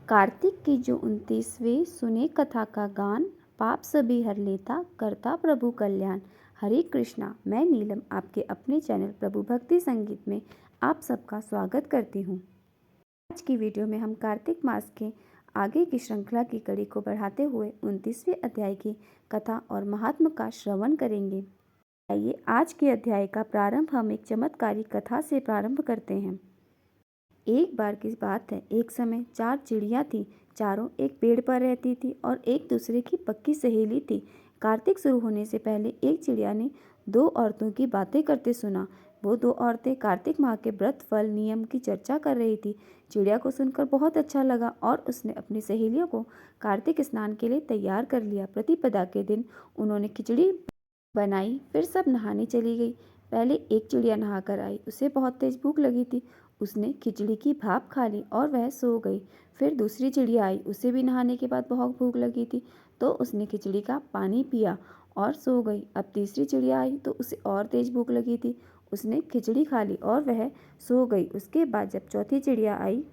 कार्तिक की जो 29वें सुने कथा का गान, पाप सभी हर लेता करता प्रभु कल्याण। हरे कृष्णा, मैं नीलम आपके अपने चैनल प्रभु भक्ति संगीत में आप सबका स्वागत करती हूँ। आज की वीडियो में हम कार्तिक मास के आगे की श्रृंखला की कड़ी को बढ़ाते हुए 29वें अध्याय की कथा और महात्म का श्रवण करेंगे। आइए आज के अध्याय का प्रारंभ हम एक चमत्कारी कथा से प्रारंभ करते हैं। एक बार की बात है, एक समय 4 चिड़िया थी। चारों एक पेड़ पर रहती थी और एक दूसरे की पक्की सहेली थी। कार्तिक शुरू होने से पहले एक चिड़िया ने 2 औरतों की बातें करते सुना। वो 2 औरतें कार्तिक माह के व्रत फल नियम की चर्चा कर रही थी। चिड़िया को सुनकर बहुत अच्छा लगा और उसने अपनी सहेलियों को कार्तिक स्नान के लिए तैयार कर लिया। प्रतिपदा के दिन उन्होंने खिचड़ी बनाई, फिर सब नहाने चली गई। पहले एक चिड़िया नहाकर आई, उसे बहुत तेज भूख लगी थी। उसने खिचड़ी की भाप खा ली और वह सो गई। फिर दूसरी चिड़िया आई, उसे भी नहाने के बाद बहुत भूख लगी थी, तो उसने खिचड़ी का पानी पिया और सो गई। अब तीसरी चिड़िया आई तो उसे और तेज भूख लगी थी, उसने खिचड़ी खा ली और वह सो गई। उसके बाद जब चौथी चिड़िया आई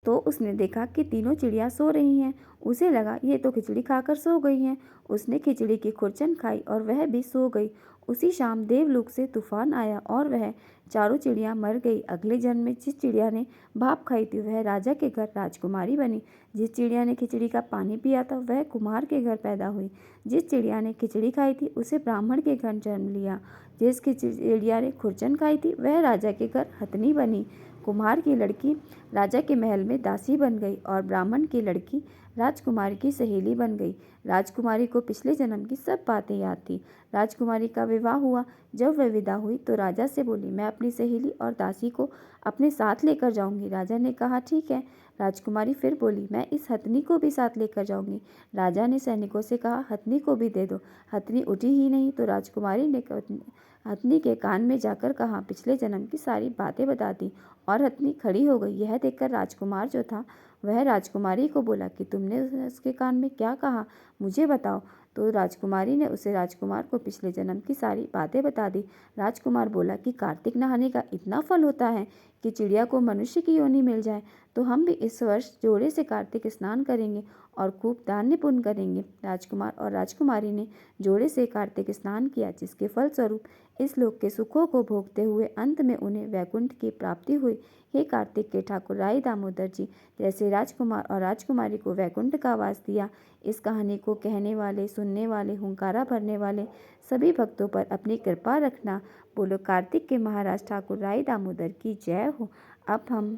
तो उसने देखा कि तीनों चिड़िया सो रही हैं। उसे लगा ये तो खिचड़ी खाकर सो गई हैं। उसने खिचड़ी की खुरचन खाई और वह भी सो गई। उसी शाम देवलोक से तूफान आया और वह चारों चिड़िया मर गई। अगले जन्म में जिस चिड़िया ने भाप खाई थी वह राजा के घर राजकुमारी बनी। जिस चिड़िया ने खिचड़ी का पानी पिया था वह कुम्हार के घर पैदा हुई। जिस चिड़िया ने खिचड़ी खाई थी उसे ब्राह्मण के घर जन्म लिया। जिस चिड़िया ने खुरचन खाई थी वह राजा के घर हथनी बनी। कुम्हार की लड़की राजा के महल में दासी बन गई और ब्राह्मण की लड़की राजकुमारी की सहेली बन गई। राजकुमारी को पिछले जन्म की सब बातें याद थी। राजकुमारी का विवाह हुआ। जब वह विदा हुई तो राजा से बोली, मैं अपनी सहेली और दासी को अपने साथ लेकर जाऊंगी। राजा ने कहा ठीक है। राजकुमारी फिर बोली, मैं इस हथनी को भी साथ लेकर जाऊंगी। राजा ने सैनिकों से कहा, हथनी को भी दे दो। हथनी उठी ही नहीं तो राजकुमारी ने हथनी के कान में जाकर कहा, पिछले जन्म की सारी बातें बता दी और हथनी खड़ी हो गई। यह देखकर राजकुमार जो था वह राजकुमारी को बोला कि तुमने उसके कान में क्या कहा, मुझे बताओ। तो राजकुमारी ने उसे राजकुमार को पिछले जन्म की सारी बातें बता दी। राजकुमार बोला कि कार्तिक नहाने का इतना फल होता है कि चिड़िया को मनुष्य की योनि मिल जाए, तो हम भी इस वर्ष जोड़े से कार्तिक स्नान करेंगे और खूब दान पुण्य करेंगे। राजकुमार और राजकुमारी ने जोड़े से कार्तिक स्नान किया, जिसके फलस्वरूप इस लोक के सुखों को भोगते हुए अंत में उन्हें वैकुंठ की प्राप्ति हुई। हे कार्तिक के ठाकुर राय दामोदर जी, जैसे राजकुमार और राजकुमारी को वैकुंठ का वास दिया, इस कहानी को कहने वाले, सुनने वाले, हुंकारा भरने वाले सभी भक्तों पर अपनी कृपा रखना। बोलो कार्तिक के महाराज ठाकुर राय दामोदर की जय हो। अब हम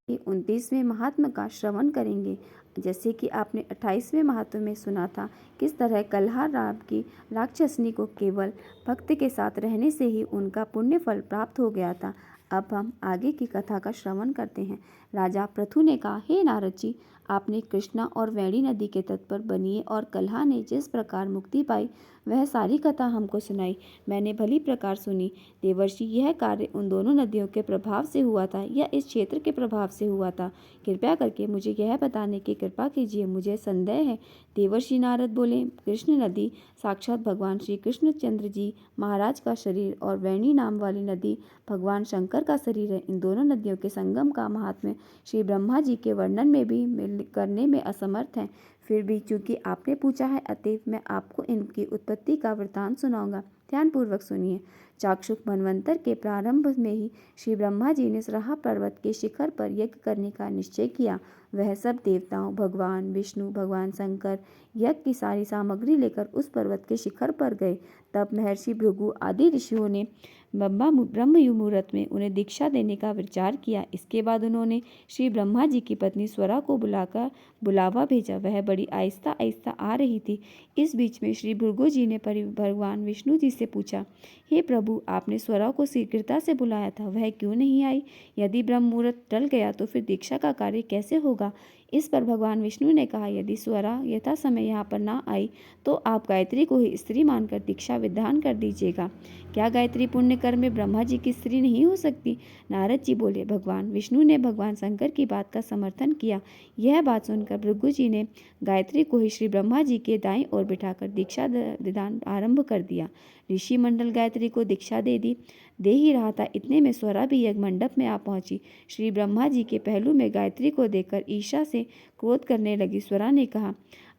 29वें महात्म का श्रवण करेंगे। जैसे कि आपने 28वें महात्म में सुना था, किस तरह कल्हार राम की राक्षसनी को केवल भक्त के साथ रहने से ही उनका पुण्य फल प्राप्त हो गया था। अब हम आगे की कथा का श्रवण करते हैं। राजा पृथु ने कहा, हे नारद जी, आपने कृष्णा और वेणी नदी के तट पर बनिए और कल्हा ने जिस प्रकार मुक्ति पाई वह सारी कथा हमको सुनाई। मैंने भली प्रकार सुनी। देवर्षि, यह कार्य उन दोनों नदियों के प्रभाव से हुआ था या इस क्षेत्र के प्रभाव से हुआ था? कृपया करके मुझे यह बताने की कृपा कीजिए, मुझे संदेह है। देवर्षि नारद बोले, कृष्ण नदी साक्षात भगवान श्री कृष्णचंद्र जी महाराज का शरीर और वेणी नाम वाली नदी भगवान शंकर का शरीर है। इन दोनों नदियों के संगम का महात्म्य श्री ब्रह्मा जी के वर्णन में भी करने में असमर्थ हैं। फिर भी चूंकि आपने पूछा है, अतएव मैं आपको इनकी उत्पत्ति का वृतांत सुनाऊंगा। ध्यानपूर्वक सुनिए। चाक्षुष मनवंतर के प्रारंभ में ही श्री ब्रह्मा जी ने सराहा पर्वत के शिखर पर यज्ञ करने का निश्चय किया। वह सब देवताओं, भगवान विष्णु, भगवान शंकर यज्ञ की सारी सामग्री लेकर उस पर्वत के शिखर पर गए। तब महर्षि भृगु आदि ऋषियों ने ब्रह्म मुहूर्त में उन्हें दीक्षा देने का विचार किया। इसके बाद उन्होंने श्री ब्रह्मा जी की पत्नी स्वरा को बुलाकर बुलावा भेजा। वह बड़ी आहिस्ता आहिस्ता आ रही थी। इस बीच में श्री भृगु जी ने भगवान विष्णु जी से पूछा, हे प्रभु, आपने स्वरा को शीघ्रता से बुलाया था, वह क्यों नहीं आई? यदि ब्रह्म मुहूर्त टल गया तो फिर दीक्षा का कार्य कैसे होगा? इस पर भगवान विष्णु ने कहा, यदि स्वरा यथा समय यहाँ पर ना आई तो आप गायत्री को ही स्त्री मानकर दीक्षा विधान कर दीजिएगा। क्या गायत्री पुण्य कर में ब्रह्मा जी की स्त्री नहीं हो सकती। नारद जी बोले, भगवान विष्णु ने भगवान शंकर की बात का समर्थन किया। यह बात सुनकर भृगु जी ने गायत्री को ही श्री ब्रह्मा जी के दाईं ओर बिठाकर दीक्षा विधान आरंभ कर दिया। ऋषि मंडल गायत्री को दीक्षा दे ही रहा था, इतने में स्वरा भी यज्ञ मंडप में आ पहुंची। श्री ब्रह्मा जी के पहलू में गायत्री को देखकर ईर्ष्या से क्रोध करने लगी। स्वरा ने कहा,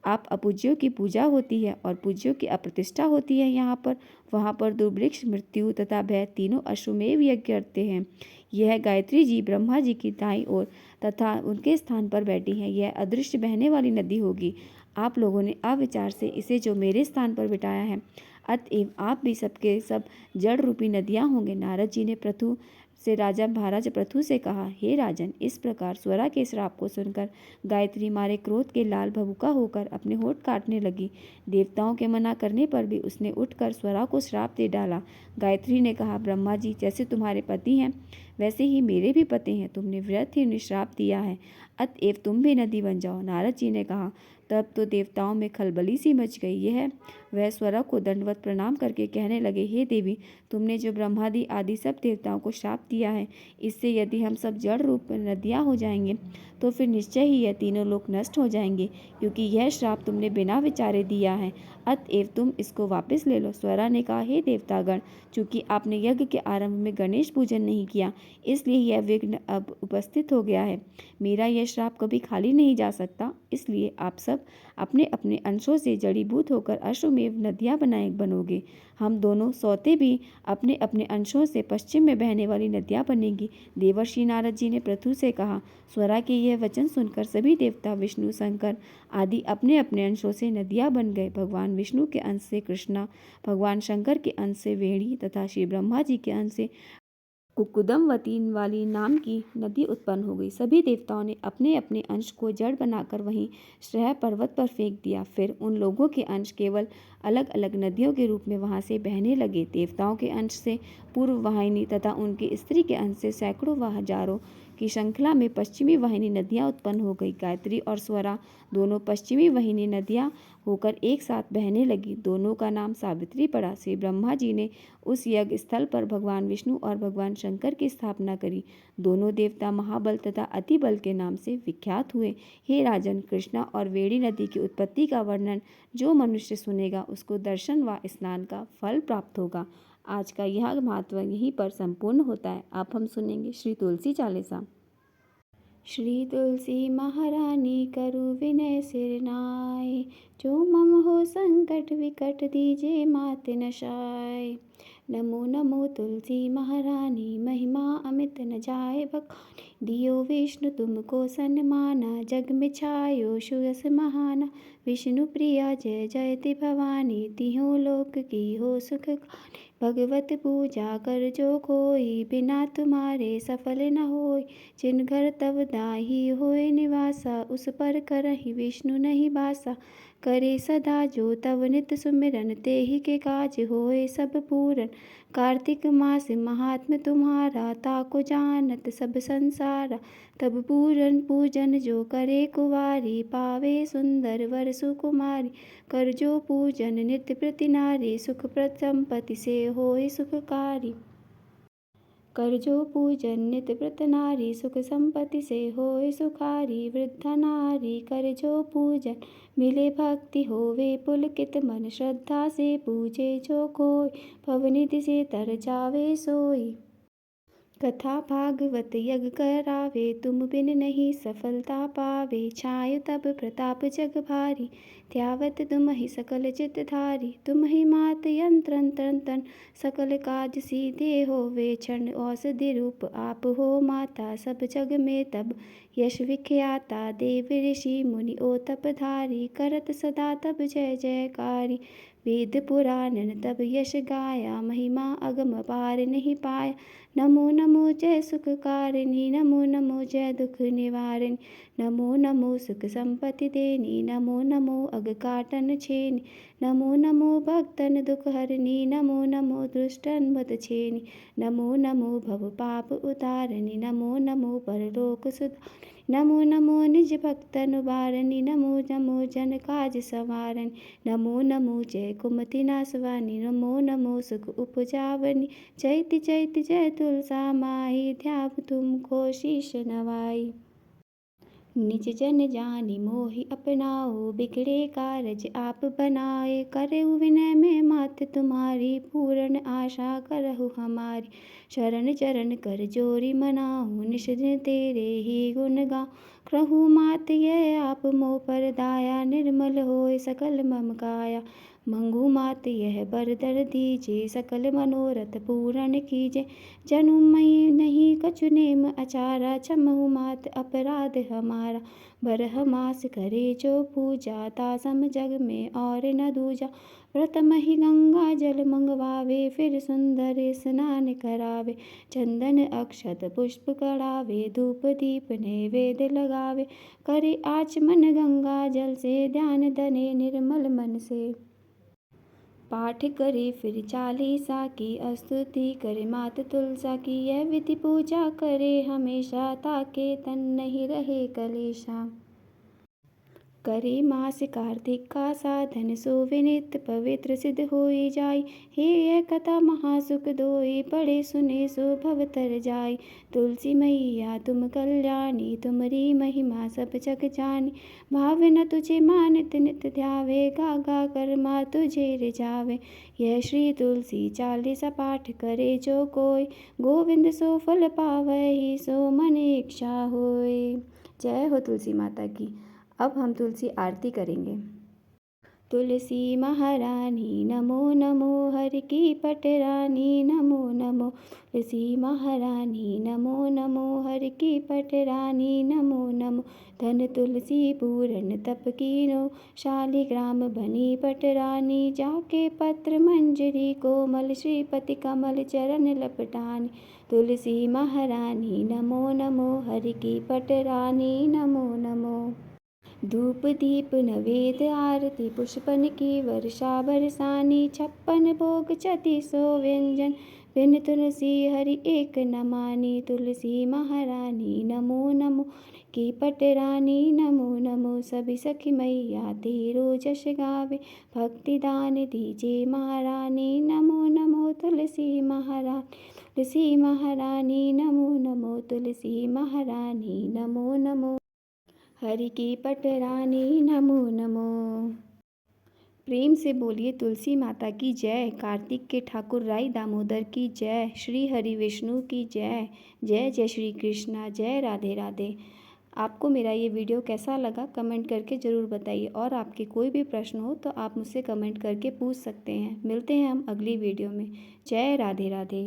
आप अपूज्यों की पूजा होती है और पूज्यों की अप्रतिष्ठा होती है वहाँ पर दुर्भिक्ष, मृत्यु तथा भय तीनों अश्वमेव यज्ञ करते हैं। यह गायत्री जी ब्रह्मा जी की दाईं ओर तथा उनके स्थान पर बैठी हैं। यह अदृश्य बहने वाली नदी होगी। आप लोगों ने अविचार से इसे जो मेरे स्थान पर बिठाया है, अतएव आप भी सबके सब जड़ रूपी नदियाँ होंगे। नारद जी ने पृथु से राजा महाराज पृथु से कहा, हे राजन, इस प्रकार स्वरा के श्राप को सुनकर गायत्री मारे क्रोध के लाल भभूका होकर अपने होठ काटने लगी। देवताओं के मना करने पर भी उसने उठकर स्वरा को श्राप दे डाला। गायत्री ने कहा, ब्रह्मा जी जैसे तुम्हारे पति हैं वैसे ही मेरे भी पति हैं। तुमने व्यर्थ ही श्राप दिया है, अतएव तुम भी नदी बन जाओ। नारद जी ने कहा, तब तो देवताओं में खलबली सी मच गई। वह स्वरा को दंडवत प्रणाम करके कहने लगे, हे देवी, तुमने जो ब्रह्मादि आदि सब देवताओं को श्राप दिया है, इससे यदि हम सब जड़ रूप नदियाँ हो जाएंगे तो फिर निश्चय ही यह तीनों लोक नष्ट हो जाएंगे, क्योंकि यह श्राप तुमने बिना विचारे दिया है। अतएव तुम इसको वापस ले लो। स्वरा ने कहा, हे देवतागण, चूंकि आपने यज्ञ के आरंभ में गणेश पूजन नहीं किया, इसलिए यह विघ्न अब उपस्थित हो गया है। मेरा यह श्राप कभी खाली नहीं जा सकता, इसलिए आप सब अपने अपने अंशों से जड़ीभूत होकर अश्वमेव नदियाँ बनोगे। हम दोनों सौते भी अपने अपने अंशों से पश्चिम में बहने वाली नदियाँ बनेंगी। देवर्षि नारद जी ने पृथु से कहा। स्वरा के यह वचन सुनकर सभी देवता, विष्णु, शंकर आदि अपने अपने अंशों से नदियाँ बन गए। भगवान विष्णु के अंश से कृष्णा, भगवान शंकर के अंश से वेणी तथा श्री ब्रह्मा जी के अंश से कुकुदमवती वाली नाम की नदी उत्पन्न हो गई। सभी देवताओं ने अपने अपने अंश को जड़ बनाकर वहीं श्रेय पर्वत पर फेंक दिया। फिर उन लोगों के अंश केवल अलग अलग नदियों के रूप में वहां से बहने लगे। देवताओं के अंश से पूर्व वाहिनी तथा उनकी स्त्री के अंश से सैकड़ों व हजारों की श्रृंखला में पश्चिमी वाहिनी नदियाँ उत्पन्न हो गई। गायत्री और स्वरा दोनों पश्चिमी वाहिनी नदियाँ होकर एक साथ बहने लगी। दोनों का नाम सावित्री पड़ा। श्री ब्रह्मा जी ने उस यज्ञ स्थल पर भगवान विष्णु और भगवान शंकर की स्थापना करी। दोनों देवता महाबल तथा अति बल के नाम से विख्यात हुए। हे राजन, कृष्णा और वेणी नदी की उत्पत्ति का वर्णन जो मनुष्य सुनेगा उसको दर्शन व स्नान का फल प्राप्त होगा। आज का यह महत्व यहीं पर संपूर्ण होता है। अब हम सुनेंगे श्री तुलसी चालीसा। श्री तुलसी महारानी करु विनय सिर नाय, जो मम हो संकट विकट दीजे मात नशाय। नमो नमो तुलसी महारानी, महिमा अमित न जाय बखानी। दियो विष्णु तुमको सन्माना, जग में छायो सुयस महाना। विष्णु प्रिया जय जयति भवानी, तिहों लोक की हो सुख खानी। भगवत पूजा कर जो कोई, बिना तुम्हारे सफल न होय। जिन घर तब दाही होय निवासा, उस पर करहि विष्णु नहीं बासा। करे सदा जो तब नित सुमिरन, ते ही के काज होए सब पूरन। कार्तिक मास महात्म तुम्हारा, ताको जानत सब संसारा। तब पूरन पूजन जो करे कुवारी, पावे सुंदर वर सुकुमारी। कर जो पूजन नित्य प्रति नारी, सुख प्रद संपत्ति से होए सुखकारी। कर जो पूजन नित्य प्रत नारी, सुख संपत्ति से होए सुखारी। वृद्धा नारी कर जो पूजन, मिले भक्ति होवे पुलकित मन। श्रद्धा से पूजे जो कोई, भवनिधि से तर जावे सोई। कथा भागवत यज्ञ करावे, तुम बिन नहीं सफलता पावे। छाय तब प्रताप जग भारी, त्यावत तुमहि सकल चित धारी। तुम्हि मात यंत्र तन, सकल काज सीधे होवे। क्षण औषधि रूप आप हो माता, सब जग में तब यश विख्याता। देव ऋषि मुनि ओ तपधारी, करत सदा तब जय जयकारी। वेद पुराणन तब यश गाया, महिमा अगम पार नहीं पाया। नमो नमो जय सुखकारिणी, नमो नमो जय दुख निवारिणी। नमो नमो सुख संपत्ति देनी, नमो नमो अग काटन छेनी। नमो नमो भक्तन दुख हरनी, नमो नमो दुष्टन मद छेनी। नमो नमो भव पाप उतारणी, नमो नमो परलोक सुधारिणी। नमो नमो निज भक्त अनुबारणी, नमो नमो जन काज सवारणी, नमो नमो जय कुमति नासवानी, नमो नमो सुख उपजावनी, चैति चैति जय तुलसा माई, ध्याप तुमको शीश नवाई। निज जन जानि मोहि अपनाओ, बिगड़े कारज आप बनाए, करहु विनय में मात तुम्हारी, पूर्ण आशा करहु हमारी। शरण चरण कर जोरी मनाऊँ, निष दिन तेरे ही गुण गाऊँ, कहूँ मात यह आप मोह पर दाया, निर्मल होय सकल मम काया। मंगू मात यह बरदर दीजे, सकल मनोरथ पूर्ण कीजे, जनुम मई नहीं कछु नेम अचारा, क्षमहु मात अपराध हमारा। बरह मास करे जो पूजा, तासम जग में और न दूजा, प्रथम ही गंगा जल मंगवावे, फिर सुंदर स्नान करावे, चंदन अक्षत पुष्प कढ़ावे, धूप दीप नैवेद्य लगावे, करे आचमन गंगा जल से, ध्यान धने निर्मल मन से। पाठ करे फिर चालीसा की, स्तुति करे मात तुलसा की, यह विधि पूजा करे हमेशा, ताके तन नहीं रहे कलेशा। करे मास कार्तिक का साधन, सो विनित पवित्र सिद्ध होई जाई, हे यह कथा महासुख दोई, पढ़े सुने सो भव तर जाई। तुलसी मैया तुम कल्याणी, तुमरी महिमा सब जग जानी, भाव न तुझे मानित नित ध्यावे, गा गा कर माँ तुझे रिझावे। यह श्री तुलसी चालीसा पाठ करे जो कोई, गोविंद सो फल पावहि, सो मन इच्छा होय। जय हो तुलसी माता की। अब हम तुलसी आरती करेंगे। तुलसी महारानी नमो नमो, हर की पटरानी नमो नमो, तुलसी महारानी नमो नमो, हर की पटरानी नमो नमो। धन तुलसी पूरन तप कीनो, शालिग्राम बनी पटरानी, जाके पत्र मंजरी कोमल, श्रीपति कमल चरण लपटानी। तुलसी महारानी नमो नमो, हर की पटरानी नमो नमो। धूप दीप नवेद आरती, पुष्पन की वर्षा बरसानी, 56 भोग 36 व्यंजन, बिन तुलसी हरि एक न मानी। तुलसी महारानी नमो नमो, की पटरानी नमो नमो। सभी सखी मैया तेरो जश गावे, भक्ति दान दीजे महारानी नमो नमो। तुलसी महारानी, तुलसी महारानी नमो नमो, तुलसी महारानी नमो नमो, हरि की पटरानी नमो नमो। प्रेम से बोलिए तुलसी माता की जय, कार्तिक के ठाकुर राई दामोदर की जय, श्री हरि विष्णु की जय। जय जय श्री कृष्णा, जय राधे राधे। आपको मेरा ये वीडियो कैसा लगा कमेंट करके ज़रूर बताइए, और आपके कोई भी प्रश्न हो तो आप मुझसे कमेंट करके पूछ सकते हैं। मिलते हैं हम अगली वीडियो में। जय राधे राधे।